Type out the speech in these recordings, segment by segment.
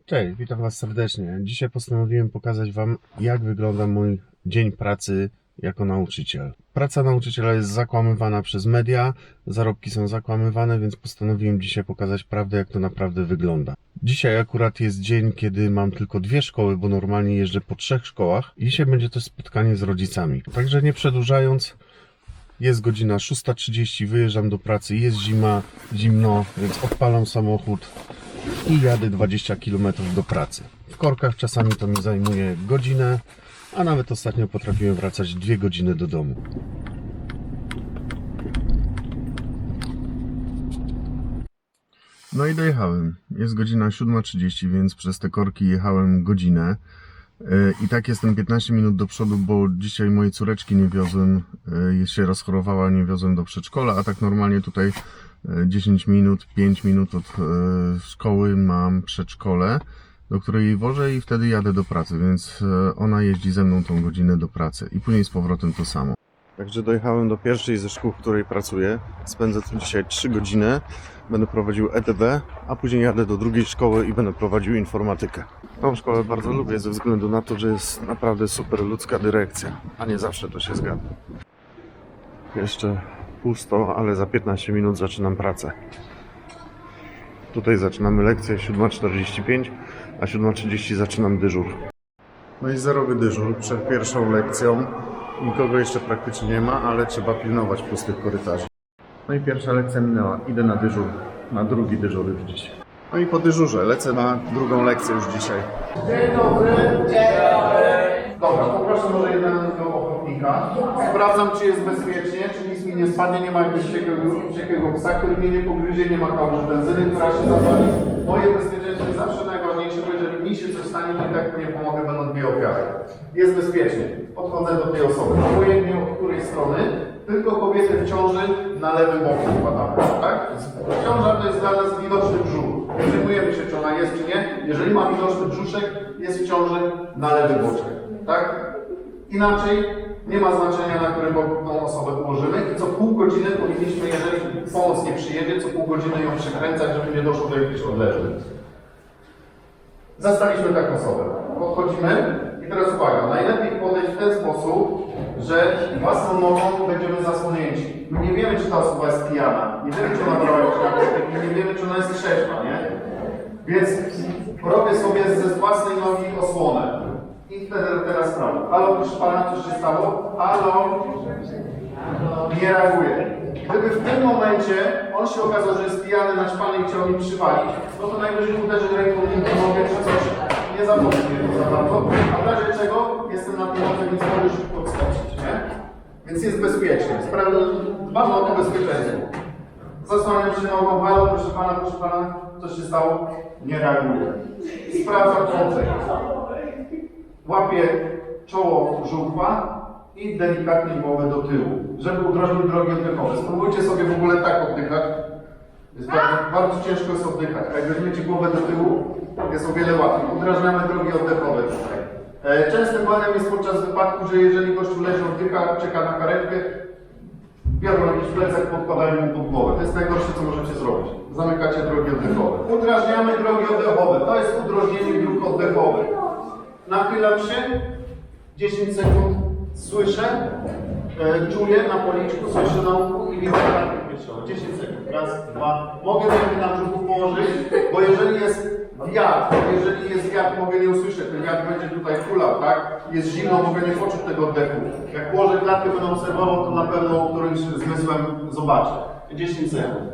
Cześć, witam Was serdecznie. Dzisiaj postanowiłem pokazać Wam, jak wygląda mój dzień pracy jako nauczyciel. Praca nauczyciela jest zakłamywana przez media, zarobki są zakłamywane, więc postanowiłem dzisiaj pokazać prawdę, jak to naprawdę wygląda. Dzisiaj akurat jest dzień, kiedy mam tylko 2 szkoły, bo normalnie jeżdżę po 3 szkołach. Dzisiaj będzie też spotkanie z rodzicami. Także nie przedłużając, jest godzina 6:30, wyjeżdżam do pracy, jest zimno, więc odpalam samochód i jadę 20 km do pracy. W korkach czasami to mi zajmuje godzinę, a nawet ostatnio potrafiłem wracać 2 godziny do domu. No i dojechałem. Jest godzina 7:30, więc przez te korki jechałem godzinę. I tak jestem 15 minut do przodu, bo dzisiaj mojej córeczki nie wiozłem, się rozchorowała, nie wiozłem do przedszkola, a tak normalnie tutaj 10 minut, 5 minut od szkoły mam przedszkole, do której jej wożę i wtedy jadę do pracy, więc ona jeździ ze mną tą godzinę do pracy i później z powrotem to samo. Także dojechałem do pierwszej ze szkół, w której pracuję. Spędzę tu dzisiaj 3 godziny. Będę prowadził EDB, a później jadę do drugiej szkoły i będę prowadził informatykę. Tą szkołę bardzo lubię ze względu na to, że jest naprawdę super ludzka dyrekcja, a nie zawsze to się zgadza. Jeszcze pusto, ale za 15 minut zaczynam pracę. Tutaj zaczynamy lekcję 7:45, a 7:30 zaczynam dyżur. No i zerowy dyżur przed pierwszą lekcją. Nikogo jeszcze praktycznie nie ma, ale trzeba pilnować pustych korytarzy. No i pierwsza lekcja minęła. Idę na dyżur, na drugi dyżur już dzisiaj. No i po dyżurze lecę na drugą lekcję już dzisiaj. Dzień dobry. Dzień dobry. Dobra, poproszę może jednego ochotnika. Sprawdzam, czy jest bezpiecznie, czy nic mi nie spadnie, nie ma jakiegoś ciekłego psa, który mnie nie pogryzie, nie ma kałuży benzyny, która się zapali. Moje bezpieczeństwo jest zawsze najważniejsze, bo jeżeli mi się coś stanie, to i tak nie pomogę, będą 2 ofiary. Jest bezpiecznie. Podchodzę do tej osoby. Obojętnie od której strony, tylko kobiety w ciąży na lewym boku wkładamy, tak? Ciąża to jest dla nas widoczny brzuch. Przejmujemy się, czy ona jest, czy nie. Jeżeli ma widoczny brzuszek, jest w ciąży na lewy boczek, tak? Inaczej nie ma znaczenia, na którym boku tą osobę położymy i co pół godziny powinniśmy, jeżeli pomoc nie przyjedzie, co pół godziny ją przekręcać, żeby nie doszło do jakichś odleżeń. Zastaliśmy taką osobę. Podchodzimy i teraz uwaga, najlepiej podejść w ten sposób, że własną nogą będziemy zasłonięci. My nie wiemy, czy ta osoba jest pijana, nie wiemy, czy ona brała jakieś narkotyki, nie wiemy, czy ona jest trzeźwa, nie? Więc robię sobie ze własnej nogi osłonę. I wtedy teraz sprawdzę. Halo, proszę pana, coś się stało? Halo? Nie reaguje. Gdyby w tym momencie on się okazał, że jest pijany, naćpany i chciał mi przywalić, no to najwyżej uderzy ręką w nogę czy coś. Nie zapomnę to za bardzo. A w razie czego jestem na tej nodze, więc mogę szybko odskoczyć, nie? Więc jest bezpiecznie. Dbam o to bezpieczeństwo. Zasłaniam się nogą. Halo, proszę pana, coś się stało? Nie reaguje. Sprawdzam kontekst. Łapię czoło żółkła i delikatnie głowę do tyłu, żeby udrożnić drogi oddechowe. Spróbujcie sobie w ogóle tak oddychać. Jest bardzo ciężko jest oddychać. Jak weźmiecie głowę do tyłu, jest o wiele łatwiej. Udrażniamy drogi oddechowe tutaj. Częstym błędem jest podczas wypadku, że jeżeli gościu leży, oddycha, czeka na karetkę, biorą jakiś plecak, podkładają mu pod głowę. To jest najgorsze, co możecie zrobić. Zamykacie drogi oddechowe. Udrażniamy drogi oddechowe. To jest udrożnienie dróg oddechowych. Nachylam się, 10 sekund, słyszę, czuję na policzku, słyszę na uchu i widzę kartę piersiową. 10 sekund, raz, dwa. Mogę rękę na brzuchu położyć, bo jeżeli jest wiatr, mogę nie usłyszeć, ten wiatr będzie tutaj hulał, tak? Jest zimno, mogę nie poczuć tego oddechu. Jak położę klatkę, będę obserwował, to na pewno którymś zmysłem zobaczę. 10 sekund.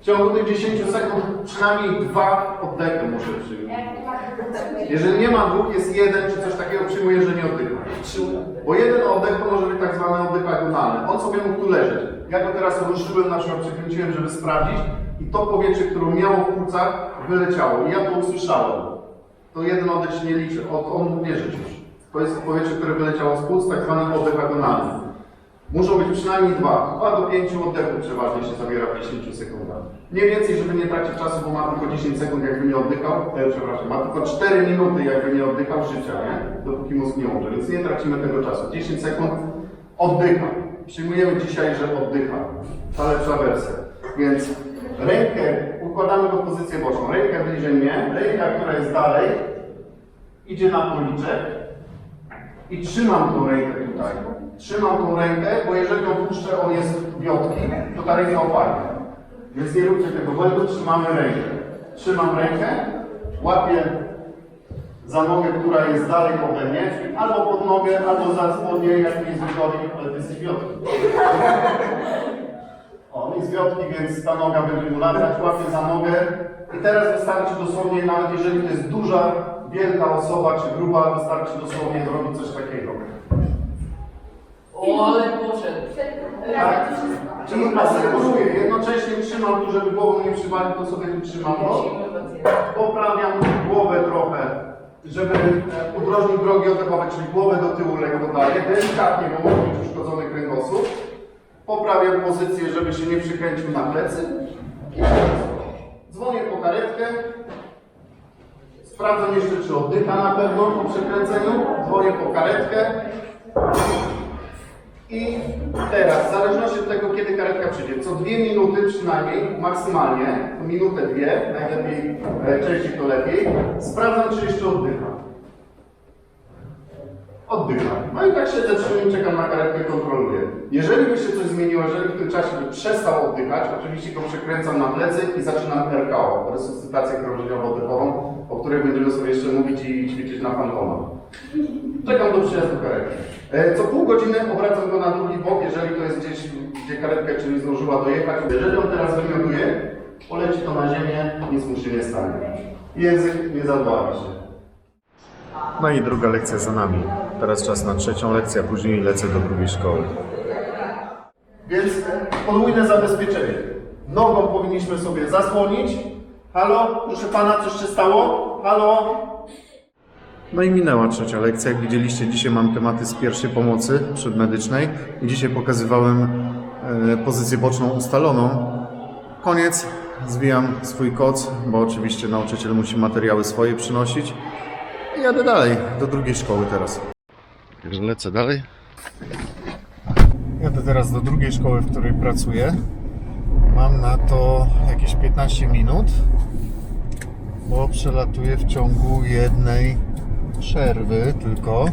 W ciągu tych 10 sekund przynajmniej 2 oddechy muszę przyjąć. Jeżeli nie ma 2, jest 1 czy coś takiego, przyjmuję, że nie oddycha. Bo jeden oddech to może być tak zwany oddech agonalny. On sobie mógł tu leżeć. Ja go teraz ruszyłem, na przykład przykręciłem, żeby sprawdzić i to powietrze, które miało w płucach, wyleciało. I ja to usłyszałem. To jeden oddech się nie liczy. On mógł nie żyć już. To jest powietrze, które wyleciało z płuc, tak zwany oddech agonalny. Muszą być przynajmniej 2 do 5 oddechów przeważnie się zabiera w 10 sekundach. Nie więcej, żeby nie tracić czasu, bo ma tylko 10 sekund, jakby nie oddychał. Przepraszam, ma tylko 4 minuty, jakby nie oddychał życia, nie? Dopóki mózg nie umrze, więc nie tracimy tego czasu. 10 sekund oddycha. Przyjmujemy dzisiaj, że oddycha. Ta lepsza wersja. Więc rękę Układamy go w pozycję boczną. Rękę bliżej mnie, ręka, która jest dalej, idzie na policzek i trzymam tą rękę tutaj. Trzymam tą rękę, bo jeżeli opuszczę, on jest wiotki, to ta ręka opadnie. Więc nie róbcie tego błędu, trzymamy rękę. Trzymam rękę, łapię za nogę, która jest dalej ode mnie, albo pod nogę, albo za spodnie, jak jest wygodnie, ale ty jesteś wiotki. On jest wiotki, więc ta noga będzie mu latać, łapię za nogę. I teraz wystarczy dosłownie, nawet jeżeli to jest duża, wielka osoba czy gruba, wystarczy dosłownie zrobić coś takiego. O, ale poszedł. Tak. Czyli asekuruję, jednocześnie trzymam tu, żeby głową nie przywalił, to sobie tu trzymam go. Poprawiam głowę trochę, żeby udrożnić drogi oddechowe, czyli głowę do tyłu lekko daję, delikatnie, bo może być uszkodzony kręgosłup. Poprawiam pozycję, żeby się nie przykręcił na plecy. Dzwonię po karetkę. Sprawdzam jeszcze, czy oddycha na pewno po przekręceniu. Dzwonię po karetkę. I teraz, w zależności od tego, kiedy karetka przyjdzie, co 2 minuty przynajmniej, maksymalnie, to minutę, 2, najlepiej, częściej to lepiej, sprawdzam, czy jeszcze oddycha. Oddycham. No i tak siedzę 3 minuty, czekam na karetkę, kontroluję. Jeżeli by się coś zmieniło, jeżeli w tym czasie by przestał oddychać, oczywiście go przekręcam na plecy i zaczynam RKO, resuscytację krążeniowo-oddechową, o której będziemy sobie jeszcze mówić i ćwiczyć na fantomach. Czekam do przyjazdu karetki. Co pół godziny obracam go na drugi bok, jeżeli to jest gdzieś, gdzie karetka jeszcze nie zdążyła dojechać. Jeżeli on teraz wymiotuje, poleci to na ziemię, nic mu się nie stanie. Język nie zadławi się. No i druga lekcja za nami. Teraz czas na trzecią lekcję, a później lecę do drugiej szkoły. Więc podwójne zabezpieczenie. Nogą powinniśmy sobie zasłonić. Halo? Proszę pana, coś się stało? Halo? No i minęła trzecia lekcja. Jak widzieliście, dzisiaj mam tematy z pierwszej pomocy przedmedycznej i dzisiaj pokazywałem pozycję boczną ustaloną. Koniec. Zwijam swój koc, bo oczywiście nauczyciel musi materiały swoje przynosić. I jadę dalej, do drugiej szkoły teraz. Także lecę dalej. Jadę teraz do drugiej szkoły, w której pracuję. Mam na to jakieś 15 minut, bo przelatuję w ciągu jednej przerwy tylko.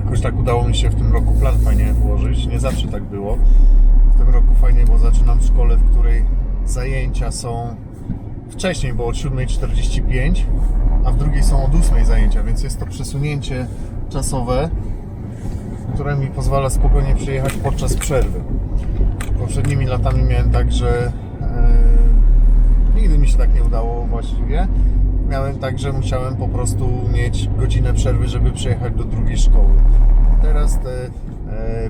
Jakoś tak udało mi się w tym roku plan fajnie ułożyć. Nie zawsze tak było. W tym roku fajnie, bo zaczynam w szkole, w której zajęcia są wcześniej, bo od 7:45, a w drugiej są od 8 zajęcia, więc jest to przesunięcie czasowe, które mi pozwala spokojnie przyjechać podczas przerwy. Poprzednimi latami miałem tak, że nigdy mi się tak nie udało właściwie. Miałem tak, że musiałem po prostu mieć godzinę przerwy, żeby przyjechać do drugiej szkoły. Teraz te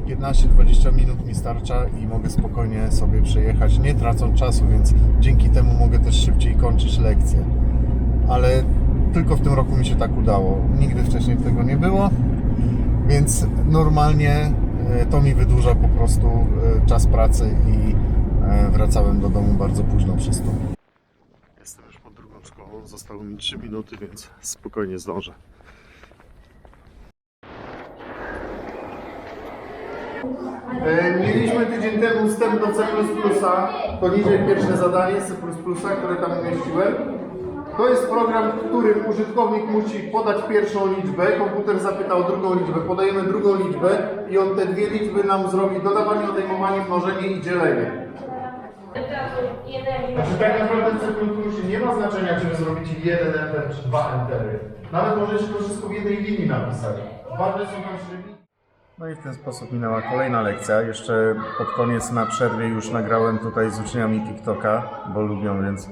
15-20 minut mi starcza i mogę spokojnie sobie przejechać, nie tracąc czasu, więc dzięki temu mogę też szybciej kończyć lekcje. Ale tylko w tym roku mi się tak udało. Nigdy wcześniej tego nie było, więc normalnie to mi wydłuża po prostu czas pracy i wracałem do domu bardzo późno przez to. Jestem już pod drugą szkołą, zostało mi 3 minuty, więc spokojnie zdążę. Mieliśmy tydzień temu wstęp do C++, poniżej pierwsze zadanie C++, które tam umieściłem. To jest program, w którym użytkownik musi podać pierwszą liczbę, komputer zapyta o drugą liczbę, podajemy drugą liczbę i on te dwie liczby nam zrobi dodawanie, odejmowanie, mnożenie i dzielenie. Znaczy tak naprawdę w C++ nie ma znaczenia, czy wy zrobicie 1 enter czy 2 entery. Nawet możecie to wszystko w jednej linii napisać. Ważne są tam średniki. No i w ten sposób minęła kolejna lekcja. Jeszcze pod koniec na przerwie już nagrałem tutaj z uczniami TikToka, bo lubią, więc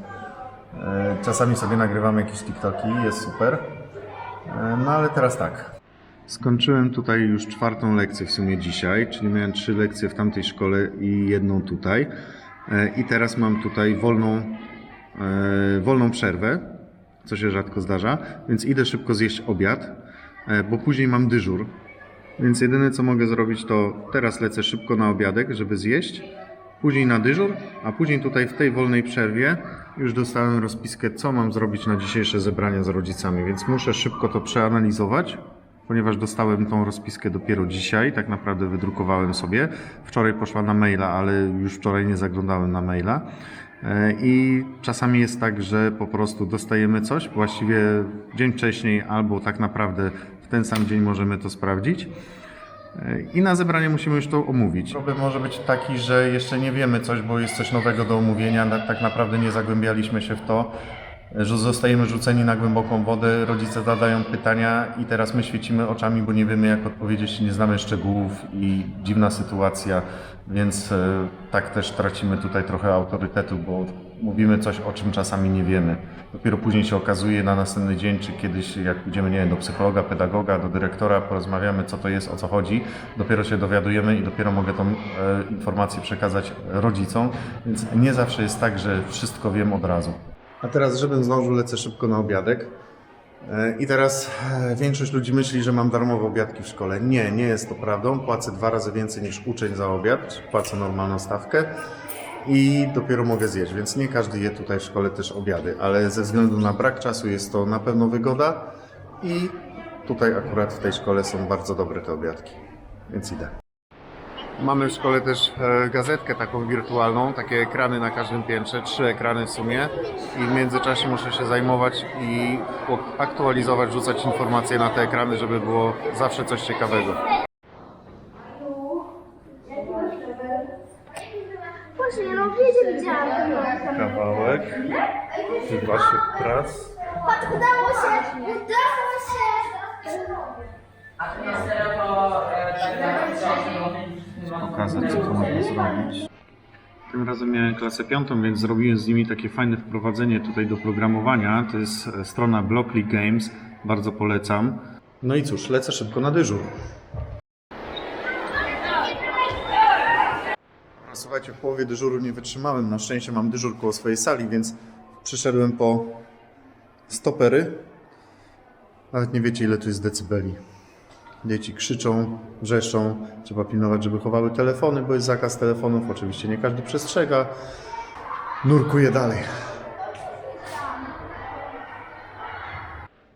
czasami sobie nagrywam jakieś TikToki, jest super. No ale teraz tak. Skończyłem tutaj już 4. lekcję w sumie dzisiaj, czyli miałem 3 lekcje w tamtej szkole i 1 tutaj. I teraz mam tutaj wolną przerwę, co się rzadko zdarza, więc idę szybko zjeść obiad, bo później mam dyżur. Więc jedyne co mogę zrobić, to teraz lecę szybko na obiadek, żeby zjeść, później na dyżur, a później tutaj w tej wolnej przerwie już dostałem rozpiskę, co mam zrobić na dzisiejsze zebranie z rodzicami, więc muszę szybko to przeanalizować, ponieważ dostałem tą rozpiskę dopiero dzisiaj, tak naprawdę wydrukowałem sobie. Wczoraj poszła na maila, ale już wczoraj nie zaglądałem na maila. I czasami jest tak, że po prostu dostajemy coś właściwie dzień wcześniej albo tak naprawdę w ten sam dzień możemy to sprawdzić. I na zebranie musimy już to omówić. Problem może być taki, że jeszcze nie wiemy coś, bo jest coś nowego do omówienia. Tak naprawdę nie zagłębialiśmy się w to, że zostajemy rzuceni na głęboką wodę, rodzice zadają pytania i teraz my świecimy oczami, bo nie wiemy jak odpowiedzieć, nie znamy szczegółów i dziwna sytuacja, więc tak też tracimy tutaj trochę autorytetu, bo mówimy coś, o czym czasami nie wiemy. Dopiero później się okazuje na następny dzień, czy kiedyś jak pójdziemy, nie wiem, do psychologa, pedagoga, do dyrektora, porozmawiamy co to jest, o co chodzi, dopiero się dowiadujemy i dopiero mogę tą informację przekazać rodzicom, więc nie zawsze jest tak, że wszystko wiem od razu. A teraz, żebym zdążył, lecę szybko na obiadek. I teraz większość ludzi myśli, że mam darmowe obiadki w szkole. Nie, nie jest to prawdą. Płacę 2 razy więcej niż uczeń za obiad. Płacę normalną stawkę i dopiero mogę zjeść, więc nie każdy je tutaj w szkole też obiady. Ale ze względu na brak czasu jest to na pewno wygoda i tutaj akurat w tej szkole są bardzo dobre te obiadki, więc idę. Mamy w szkole też gazetkę taką wirtualną, takie ekrany na każdym piętrze, 3 ekrany w sumie i w międzyczasie muszę się zajmować i aktualizować, rzucać informacje na te ekrany, żeby było zawsze coś ciekawego. Właśnie, no widziałam ten Kawałek z waszych prac. Patrz, udało się! Udało się! Pokazać, co to można zrobić. Tym razem miałem klasę 5, więc zrobiłem z nimi takie fajne wprowadzenie tutaj do programowania. To jest strona Blockly Games, bardzo polecam. No i cóż, lecę szybko na dyżur. Słuchajcie, w połowie dyżuru nie wytrzymałem. Na szczęście mam dyżur koło swojej sali, więc przyszedłem po stopery. Nawet nie wiecie, ile tu jest decybeli. Dzieci krzyczą, wrzeszczą, trzeba pilnować, żeby chowały telefony, bo jest zakaz telefonów. Oczywiście nie każdy przestrzega. Nurkuję dalej.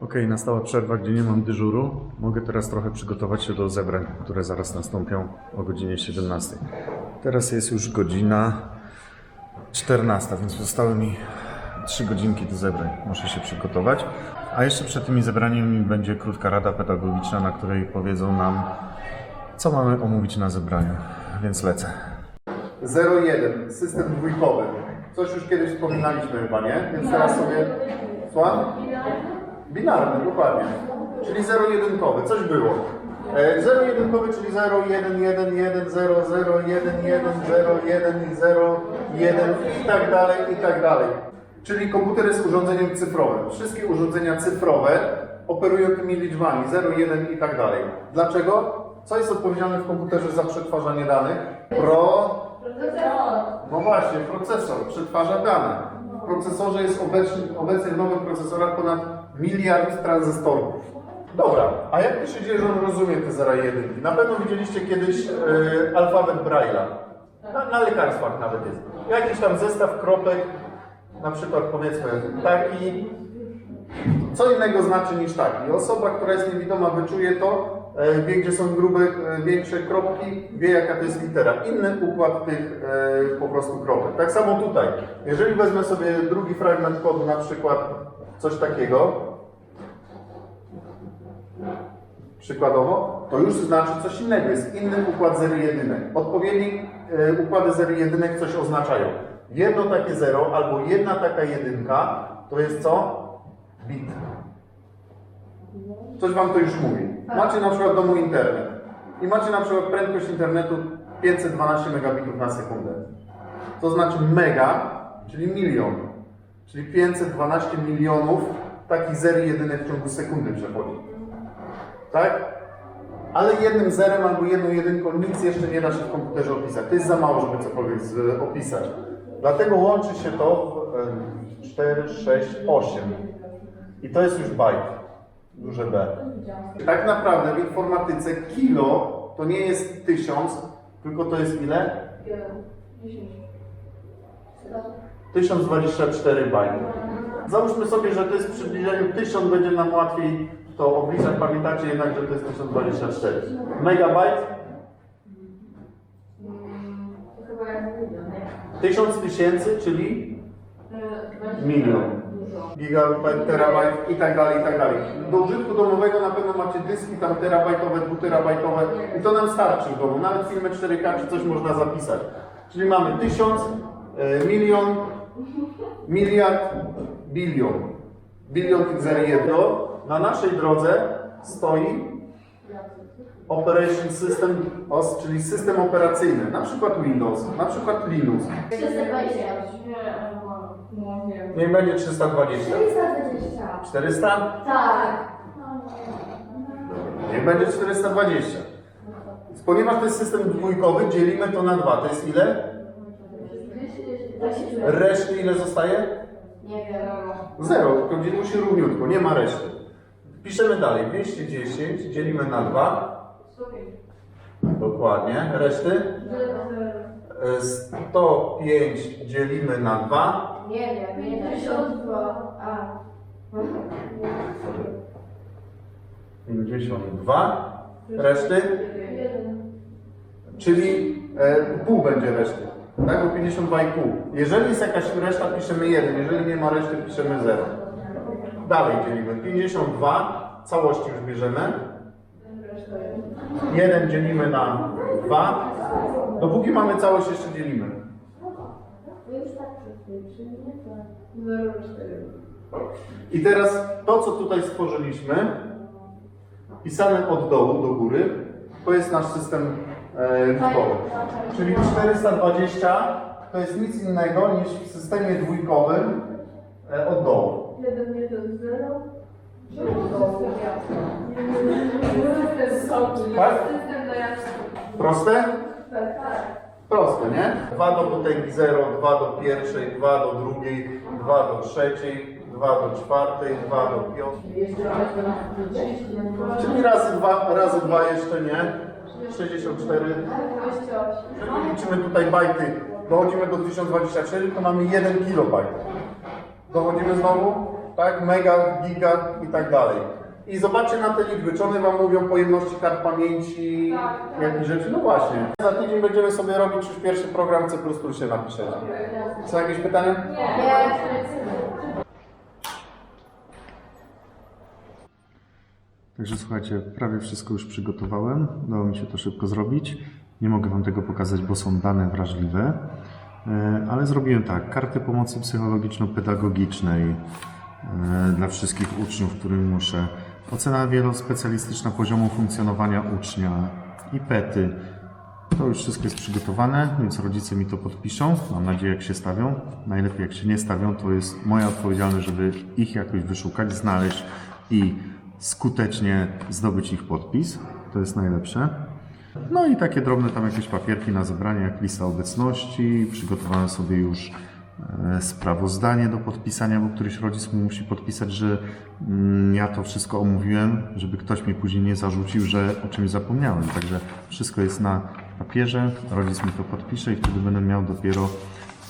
Ok, nastała przerwa, gdzie nie mam dyżuru. Mogę teraz trochę przygotować się do zebrań, które zaraz nastąpią o godzinie 17. Teraz jest już godzina 14, więc zostały mi 3 godzinki do zebrań. Muszę się przygotować. A jeszcze przed tymi zebraniami będzie krótka rada pedagogiczna, na której powiedzą nam, co mamy omówić na zebraniu. Więc lecę. 0,1. System dwójkowy. Coś już kiedyś wspominaliśmy chyba, nie? Więc teraz sobie... Słucham? Binarny, dokładnie. Czyli zero-jedynkowy. Coś było. Zero-jedynkowy, czyli 0, 1, 1, 1, 0, 0, 1, 1, 0, 1 i 0, 1 i tak dalej, i tak dalej. Czyli komputer jest urządzeniem cyfrowym. Wszystkie urządzenia cyfrowe operują tymi liczbami 0, 1 i tak dalej. Dlaczego? Co jest odpowiedzialne w komputerze za przetwarzanie danych? No właśnie, procesor przetwarza dane. W procesorze jest obecnie w nowych procesorach ponad 1 miliard tranzystorów. Dobra, a jak to się dzieje, że on rozumie te 0 i 1? Na pewno widzieliście kiedyś alfabet Braille'a. Na lekarstwach nawet jest. Jakiś tam zestaw kropek, na przykład powiedzmy taki, co innego znaczy niż taki. Osoba, która jest niewidoma, wyczuje to, wie gdzie są grube, większe kropki, wie jaka to jest litera. Inny układ tych po prostu kropek. Tak samo tutaj. Jeżeli wezmę sobie drugi fragment kodu, na przykład coś takiego, przykładowo, to już znaczy coś innego. Jest inny układ 0 i 1. Odpowiedni układy 0 i 1 coś oznaczają. Jedno takie 0 albo jedna taka jedynka to jest co? Bit. Coś wam to już mówi. Macie na przykład w domu internet i macie na przykład prędkość internetu 512 megabitów na sekundę. To znaczy mega, czyli milion. Czyli 512 milionów takich 0 i 1 w ciągu sekundy przechodzi. Tak? Ale jednym zerem albo jedną jedynką nic jeszcze nie da się w komputerze opisać. To jest za mało, żeby cokolwiek opisać. Dlatego łączy się to w 4, 6, 8. I to jest już bajt. Duże B. Tak naprawdę w informatyce kilo to nie jest 1000, tylko to jest ile? 1024 bajty. Załóżmy sobie, że to jest w przybliżeniu 1000, będzie nam łatwiej to obliczać. Pamiętacie jednak, że to jest 1024. Megabajt? 1000 tysięcy, czyli Milion. Gigabajt, terabajt i tak dalej, i tak dalej. Do użytku domowego na pewno macie dyski tam terabajtowe, dwuterabajtowe i to nam starczy w domu. Nawet filmy 4K czy coś można zapisać. Czyli mamy 1000, milion, miliard, bilion. Bilion tych zer jedno. Na naszej drodze stoi Operation System OS, czyli system operacyjny, na przykład Windows, na przykład Linux. 320. Niech będzie 320. 420. 400? Tak. Niech będzie 420. Ponieważ to jest system dwójkowy, dzielimy to na 2. To jest ile? Reszty ile zostaje? Nie wiem. 0, tylko dzielimy się równiutko, nie ma reszty. Piszemy dalej, 210 dzielimy na 2. Dokładnie. Reszty? 105 dzielimy na 2. Nie wiem, 52. A. 52. Reszty? Czyli pół będzie reszty. Tak, bo 52,5. Jeżeli jest jakaś reszta, piszemy 1. Jeżeli nie ma reszty, piszemy 0. Dalej dzielimy. 52. Całości już bierzemy. 1 dzielimy na 2. Dopóki mamy całość, jeszcze dzielimy. I teraz to, co tutaj stworzyliśmy, pisane od dołu do góry, to jest nasz system liczbowy. Czyli 420 to jest nic innego niż w systemie dwójkowym od dołu. 1, 1, 0. Tak? Proste? Proste, nie? 2 do potęgi 0, 2 do pierwszej, 2 do drugiej, 2 do trzeciej, 2 do czwartej, 2 do piątej. Czyli razy 2 jeszcze nie. 64. Jeżeli liczymy tutaj bajty, dochodzimy do 1024, to mamy 1 kilobajt. Dochodzimy znowu, tak? Mega, giga i tak dalej. I zobaczcie na te liczby, czy one Wam mówią pojemności kart pamięci, jakieś rzeczy. No właśnie. Za tydzień będziemy sobie robić już pierwszy program C++ się napiszecie. Są jakieś pytania? Nie. Także słuchajcie, prawie wszystko już przygotowałem. Udało mi się to szybko zrobić. Nie mogę Wam tego pokazać, bo są dane wrażliwe. Ale zrobiłem tak. Karty pomocy psychologiczno-pedagogicznej dla wszystkich uczniów, którym muszę. Ocena wielospecjalistyczna poziomu funkcjonowania ucznia i PET-y. To już wszystko jest przygotowane, więc rodzice mi to podpiszą. Mam nadzieję, jak się stawią. Najlepiej jak się nie stawią, to jest moja odpowiedzialność, żeby ich jakoś wyszukać, znaleźć i skutecznie zdobyć ich podpis. To jest najlepsze. No i takie drobne tam jakieś papierki na zebranie, jak lista obecności. Przygotowałem sobie już sprawozdanie do podpisania, bo któryś rodzic mi musi podpisać, że ja to wszystko omówiłem, żeby ktoś mi później nie zarzucił, że o czymś zapomniałem. Także wszystko jest na papierze, rodzic mi to podpisze i wtedy będę miał dopiero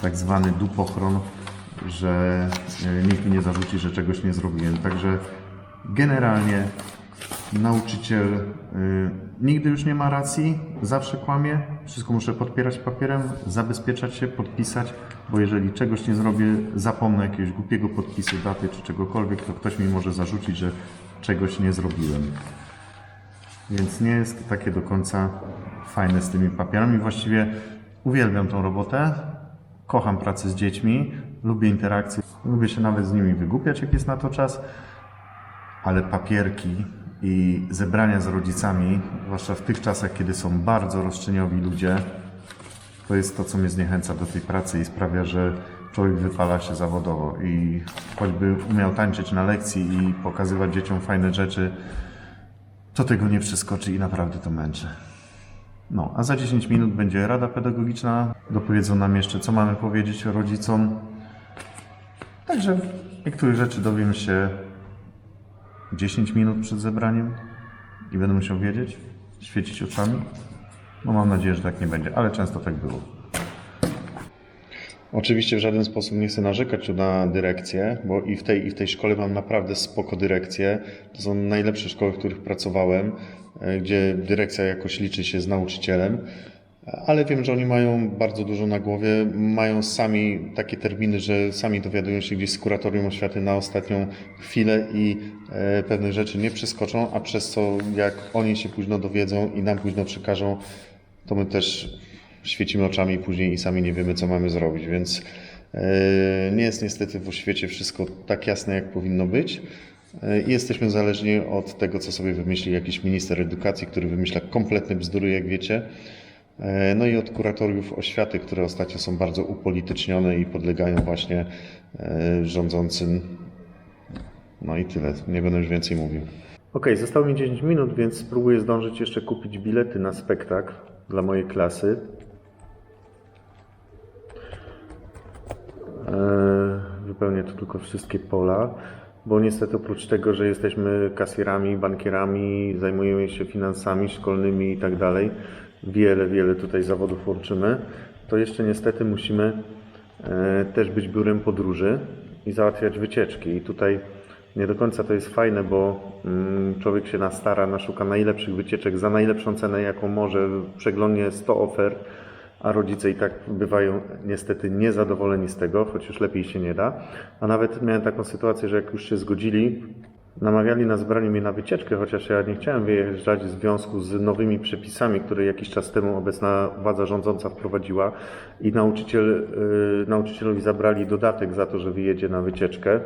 tak zwany dupochron, że nikt mi nie zarzuci, że czegoś nie zrobiłem. Także generalnie nauczyciel nigdy już nie ma racji, zawsze kłamie, wszystko muszę podpierać papierem, zabezpieczać się, podpisać, bo jeżeli czegoś nie zrobię, zapomnę jakiegoś głupiego podpisu, daty czy czegokolwiek, to ktoś mi może zarzucić, że czegoś nie zrobiłem. Więc nie jest to takie do końca fajne z tymi papierami. Właściwie uwielbiam tą robotę, kocham pracę z dziećmi, lubię interakcje, lubię się nawet z nimi wygłupiać, jak jest na to czas, ale papierki i zebrania z rodzicami, zwłaszcza w tych czasach, kiedy są bardzo roszczeniowi ludzie, to jest to, co mnie zniechęca do tej pracy i sprawia, że człowiek wypala się zawodowo i choćby umiał tańczyć na lekcji i pokazywać dzieciom fajne rzeczy, to tego nie przeskoczy i naprawdę to męczy. No, a za 10 minut będzie rada pedagogiczna, dopowiedzą nam jeszcze, co mamy powiedzieć rodzicom. Także niektórych rzeczy dowiem się 10 minut przed zebraniem i będę musiał wiedzieć, świecić oczami. No mam nadzieję, że tak nie będzie, ale często tak było. Oczywiście w żaden sposób nie chcę narzekać na dyrekcję, bo i w tej szkole mam naprawdę spoko dyrekcję. To są najlepsze szkoły, w których pracowałem, gdzie dyrekcja jakoś liczy się z nauczycielem. Ale wiem, że oni mają bardzo dużo na głowie, mają sami takie terminy, że sami dowiadują się gdzieś z kuratorium oświaty na ostatnią chwilę i pewnych rzeczy nie przeskoczą, a przez co jak oni się późno dowiedzą i nam późno przekażą, to my też świecimy oczami później i sami nie wiemy, co mamy zrobić, więc nie jest niestety w oświecie wszystko tak jasne, jak powinno być. I jesteśmy zależni od tego, co sobie wymyśli jakiś minister edukacji, który wymyśla kompletne bzdury, jak wiecie. No i od kuratoriów oświaty, które ostatnio są bardzo upolitycznione i podlegają właśnie rządzącym. No i tyle, nie będę już więcej mówił. Okej, zostało mi 10 minut, więc spróbuję zdążyć jeszcze kupić bilety na spektakl dla mojej klasy. Wypełnię tu tylko wszystkie pola, bo niestety oprócz tego, że jesteśmy kasjerami, bankierami, zajmujemy się finansami szkolnymi i tak dalej, wiele tutaj zawodów łączymy, to jeszcze niestety musimy też być biurem podróży i załatwiać wycieczki. I tutaj nie do końca to jest fajne, bo człowiek się nastara, naszuka najlepszych wycieczek za najlepszą cenę, jaką może, przeglądnie 100 ofert, a rodzice i tak bywają niestety niezadowoleni z tego, choć już lepiej się nie da. A nawet miałem taką sytuację, że jak już się zgodzili, namawiali na zebranie mnie na wycieczkę, chociaż ja nie chciałem wyjeżdżać w związku z nowymi przepisami, które jakiś czas temu obecna władza rządząca wprowadziła i nauczycielowi zabrali dodatek za to, że wyjedzie na wycieczkę.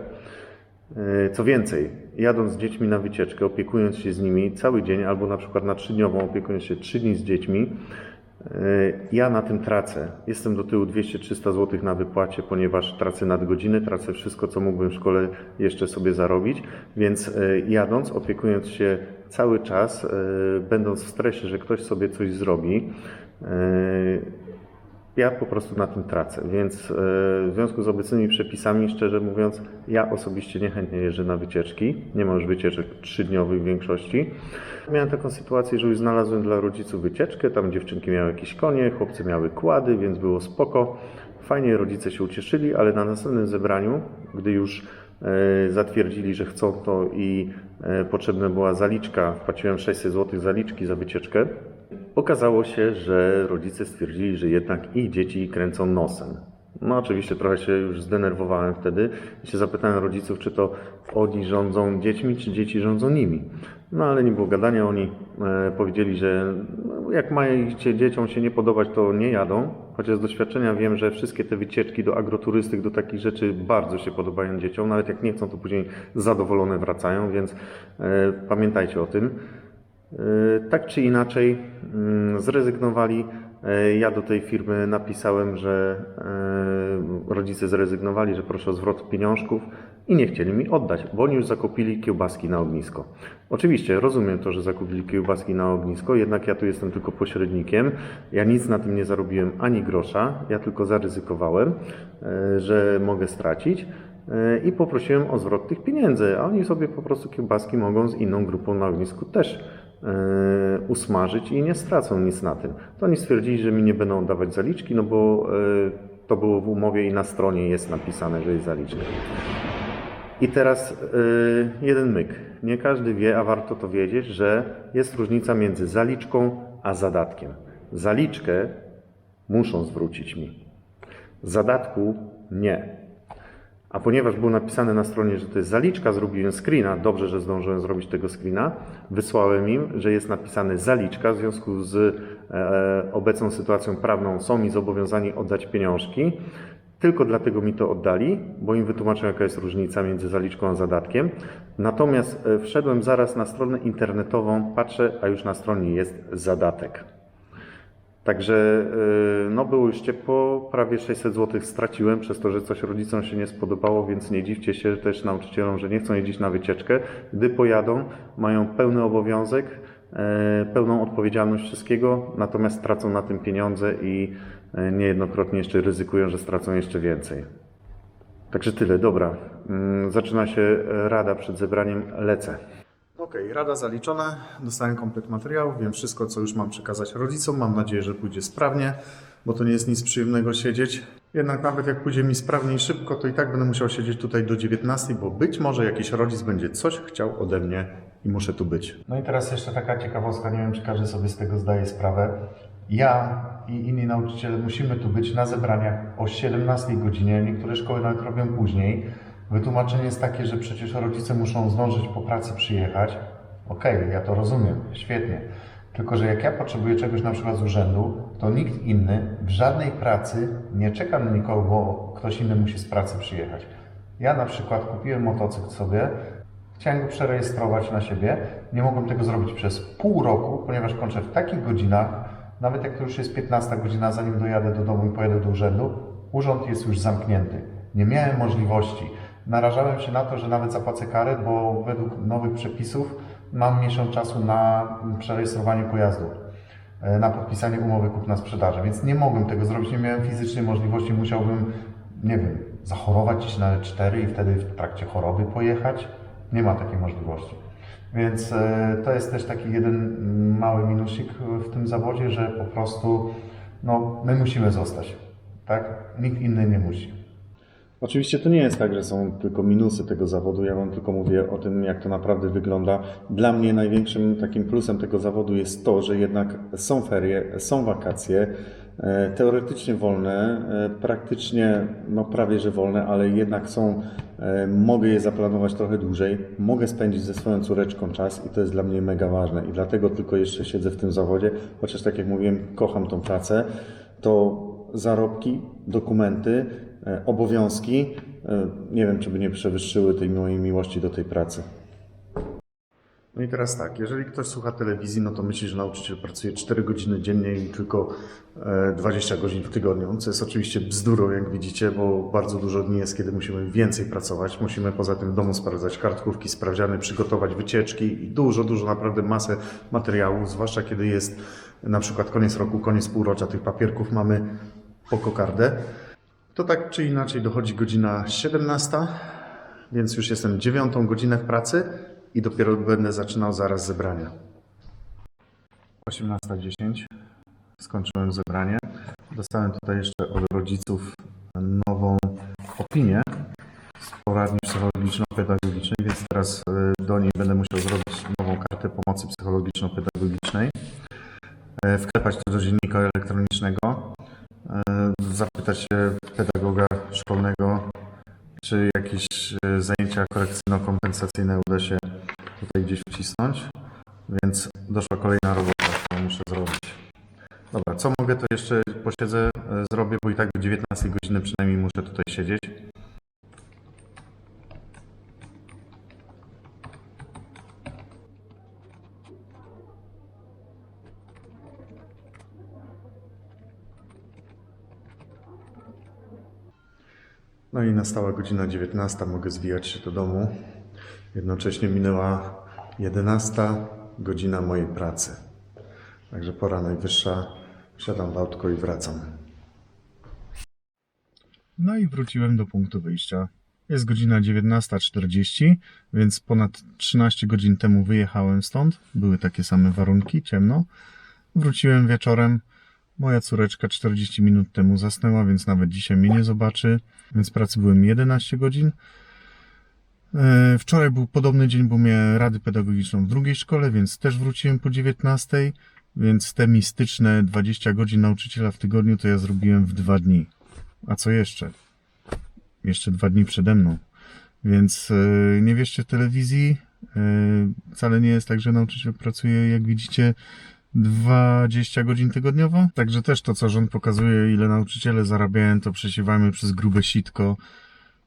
Co więcej, jadąc z dziećmi na wycieczkę, opiekując się z nimi cały dzień albo na przykład na 3-dniową, opiekując się 3 dni z dziećmi, ja na tym tracę. Jestem do tyłu 200-300 zł na wypłacie, ponieważ tracę nadgodziny, tracę wszystko, co mógłbym w szkole jeszcze sobie zarobić, więc jadąc, opiekując się cały czas, będąc w stresie, że ktoś sobie coś zrobi, ja po prostu na tym tracę, więc w związku z obecnymi przepisami, szczerze mówiąc, ja osobiście niechętnie jeżdżę na wycieczki. Nie ma już wycieczek 3-dniowych w większości. Miałem taką sytuację, że już znalazłem dla rodziców wycieczkę, tam dziewczynki miały jakieś konie, chłopcy miały kłady, więc było spoko. Fajnie, rodzice się ucieszyli, ale na następnym zebraniu, gdy już zatwierdzili, że chcą to i potrzebna była zaliczka, wpłaciłem 600 zł zaliczki za wycieczkę, okazało się, że rodzice stwierdzili, że jednak ich dzieci kręcą nosem. No oczywiście trochę się już zdenerwowałem wtedy i się zapytałem rodziców, czy to oni rządzą dziećmi, czy dzieci rządzą nimi. No ale nie było gadania, oni powiedzieli, że jak mają dzieciom się nie podobać, to nie jadą. Chociaż z doświadczenia wiem, że wszystkie te wycieczki do agroturystyk, do takich rzeczy bardzo się podobają dzieciom. Nawet jak nie chcą, to później zadowolone wracają, więc pamiętajcie o tym. Tak czy inaczej zrezygnowali. Ja do tej firmy napisałem, że rodzice zrezygnowali, że proszę o zwrot pieniążków i nie chcieli mi oddać, bo oni już zakupili kiełbaski na ognisko. Oczywiście rozumiem to, że zakupili kiełbaski na ognisko, jednak ja tu jestem tylko pośrednikiem. Ja nic na tym nie zarobiłem ani grosza, ja tylko zaryzykowałem, że mogę stracić. I poprosiłem o zwrot tych pieniędzy, a oni sobie po prostu kiełbaski mogą z inną grupą na ognisku też usmażyć i nie stracą nic na tym. To oni stwierdzili, że mi nie będą dawać zaliczki, no bo to było w umowie i na stronie jest napisane, że jest zaliczka. I teraz jeden myk. Nie każdy wie, a warto to wiedzieć, że jest różnica między zaliczką a zadatkiem. Zaliczkę muszą zwrócić mi. Zadatku nie. A ponieważ było napisane na stronie, że to jest zaliczka, zrobiłem screena, dobrze, że zdążyłem zrobić tego screena, wysłałem im, że jest napisane zaliczka, w związku z obecną sytuacją prawną są mi zobowiązani oddać pieniążki. Tylko dlatego mi to oddali, bo im wytłumaczyłem, jaka jest różnica między zaliczką a zadatkiem. Natomiast wszedłem zaraz na stronę internetową, patrzę, a już na stronie jest zadatek. Także no było już ciepło, prawie 600 zł straciłem przez to, że coś rodzicom się nie spodobało, więc nie dziwcie się też nauczycielom, że nie chcą jeździć na wycieczkę. Gdy pojadą, mają pełny obowiązek, pełną odpowiedzialność wszystkiego, natomiast tracą na tym pieniądze i niejednokrotnie jeszcze ryzykują, że stracą jeszcze więcej. Także tyle, dobra. Zaczyna się rada przed zebraniem, lecę. Okej, rada zaliczona, dostałem komplet materiałów, wiem wszystko, co już mam przekazać rodzicom. Mam nadzieję, że pójdzie sprawnie, bo to nie jest nic przyjemnego siedzieć. Jednak nawet jak pójdzie mi sprawnie i szybko, to i tak będę musiał siedzieć tutaj do 19, bo być może jakiś rodzic będzie coś chciał ode mnie i muszę tu być. No i teraz jeszcze taka ciekawostka, nie wiem, czy każdy sobie z tego zdaje sprawę. Ja i inni nauczyciele musimy tu być na zebraniach o 17 godzinie, niektóre szkoły nawet robią później. Wytłumaczenie jest takie, że przecież rodzice muszą zdążyć po pracy przyjechać. Okej, ja to rozumiem, świetnie. Tylko że jak ja potrzebuję czegoś na przykład z urzędu, to nikt inny w żadnej pracy nie czeka na nikogo, bo ktoś inny musi z pracy przyjechać. Ja na przykład kupiłem motocykl sobie, chciałem go przerejestrować na siebie, nie mogłem tego zrobić przez pół roku, ponieważ kończę w takich godzinach, nawet jak to już jest 15 godzina, zanim dojadę do domu i pojadę do urzędu, urząd jest już zamknięty. Nie miałem możliwości. Narażałem się na to, że nawet zapłacę karę, bo według nowych przepisów mam miesiąc czasu na przerejestrowanie pojazdu, na podpisanie umowy kupna-sprzedaży, więc nie mogłem tego zrobić, nie miałem fizycznej możliwości, musiałbym, nie wiem, zachorować gdzieś na L4 i wtedy w trakcie choroby pojechać. Nie ma takiej możliwości. Więc to jest też taki jeden mały minusik w tym zawodzie, że po prostu no, my musimy zostać, tak? Nikt inny nie musi. Oczywiście to nie jest tak, że są tylko minusy tego zawodu, ja Wam tylko mówię o tym, jak to naprawdę wygląda. Dla mnie największym takim plusem tego zawodu jest to, że jednak są ferie, są wakacje, teoretycznie wolne, praktycznie no prawie że wolne, ale jednak są, mogę je zaplanować trochę dłużej, mogę spędzić ze swoją córeczką czas i to jest dla mnie mega ważne i dlatego tylko jeszcze siedzę w tym zawodzie, chociaż tak jak mówiłem, kocham tą pracę, to zarobki, dokumenty, obowiązki, nie wiem, czy by nie przewyższyły tej mojej miłości do tej pracy. No i teraz tak, jeżeli ktoś słucha telewizji, no to myśli, że nauczyciel pracuje 4 godziny dziennie i tylko 20 godzin w tygodniu, co jest oczywiście bzdurą, jak widzicie, bo bardzo dużo dni jest, kiedy musimy więcej pracować. Musimy poza tym w domu sprawdzać kartkówki, sprawdziany, przygotować wycieczki i dużo, naprawdę masę materiałów, zwłaszcza kiedy jest na przykład koniec roku, koniec półrocza, tych papierków mamy po kokardę. To tak czy inaczej dochodzi godzina 17, więc już jestem 9 godzinę w pracy i dopiero będę zaczynał zaraz zebrania. 18:10 skończyłem zebranie. Dostałem tutaj jeszcze od rodziców nową opinię z poradni psychologiczno-pedagogicznej, więc teraz do niej będę musiał zrobić nową kartę pomocy psychologiczno-pedagogicznej, wklepać to do dziennika elektronicznego, zapytać się pedagoga szkolnego, czy jakieś zajęcia korekcyjno-kompensacyjne uda się tutaj gdzieś wcisnąć, więc doszła kolejna robota, którą muszę zrobić. Dobra, co mogę, to jeszcze posiedzę, zrobię, bo i tak do 19 godziny przynajmniej muszę tutaj siedzieć. No i nastała godzina 19, mogę zwijać się do domu. Jednocześnie minęła 11 godzina mojej pracy. Także pora najwyższa. Wsiadam w autko i wracam. No i wróciłem do punktu wyjścia. Jest godzina 19:40, więc ponad 13 godzin temu wyjechałem stąd. Były takie same warunki, ciemno. Wróciłem wieczorem. Moja córeczka 40 minut temu zasnęła, więc nawet dzisiaj mnie nie zobaczy. Więc pracy byłem 11 godzin. Wczoraj był podobny dzień, bo miałem radę pedagogiczną w drugiej szkole, więc też wróciłem po 19. Więc te mistyczne 20 godzin nauczyciela w tygodniu to ja zrobiłem w 2 dni. A co jeszcze? Jeszcze 2 dni przede mną. Więc nie wierzcie w telewizji. Wcale nie jest tak, że nauczyciel pracuje, jak widzicie, 20 godzin tygodniowo. Także też to, co rząd pokazuje, ile nauczyciele zarabiają, to przesiewajmy przez grube sitko.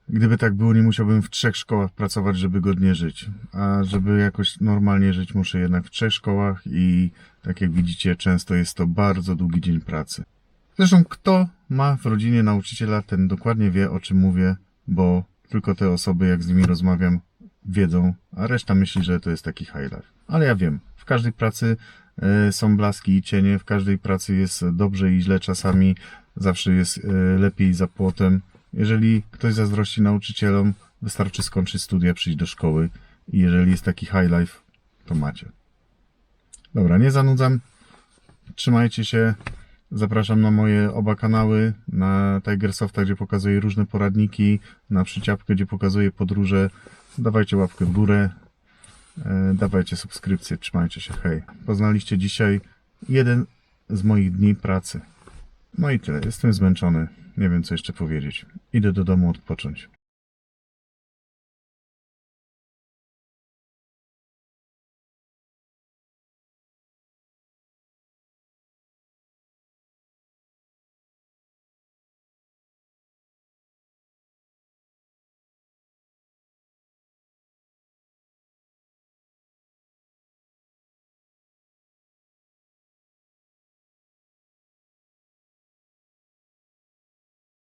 Gdyby tak było, nie musiałbym w 3 szkołach pracować, żeby godnie żyć. A żeby jakoś normalnie żyć, muszę jednak w 3 szkołach i tak jak widzicie, często jest to bardzo długi dzień pracy. Zresztą kto ma w rodzinie nauczyciela, ten dokładnie wie, o czym mówię, bo tylko te osoby, jak z nimi rozmawiam, wiedzą, a reszta myśli, że to jest taki high life. Ale ja wiem, w każdej pracy są blaski i cienie, w każdej pracy jest dobrze i źle czasami, zawsze jest lepiej za płotem. Jeżeli ktoś zazdrości nauczycielom, wystarczy skończyć studia, przyjść do szkoły i jeżeli jest taki high life, to macie. Dobra, nie zanudzam, trzymajcie się, zapraszam na moje oba kanały, na Tigersofta, gdzie pokazuję różne poradniki, na Przyciapkę, gdzie pokazuję podróże. Dawajcie łapkę w górę, dawajcie subskrypcję, trzymajcie się, hej. Poznaliście dzisiaj jeden z moich dni pracy. No i tyle. Jestem zmęczony. Nie wiem, co jeszcze powiedzieć. Idę do domu odpocząć.